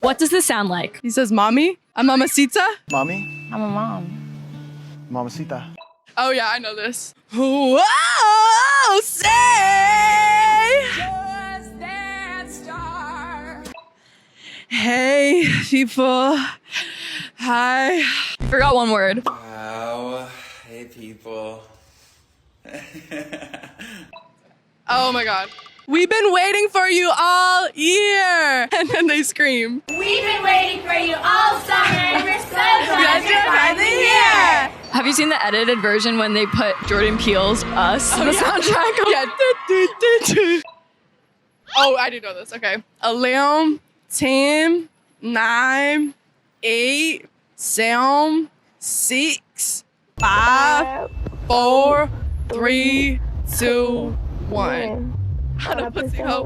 What does this sound like? He says, mommy, a mamacita. Mommy? I'm a mom. Mamacita. Oh yeah, I know this. Whoa, say. Hey, people. Hi. Forgot one word. Wow. Hey, people. Oh my God. We've been waiting for you all year. And then they scream. We've been waiting for you all summer, and we're so glad you're finally here. Have you seen the edited version when they put Jordan Peele's Us on the soundtrack? Yeah. Oh, I do know this. Okay. 11, 10, 9, 8, 7, 6, 5, 4, 3, 2, 1. How to pussy hoe.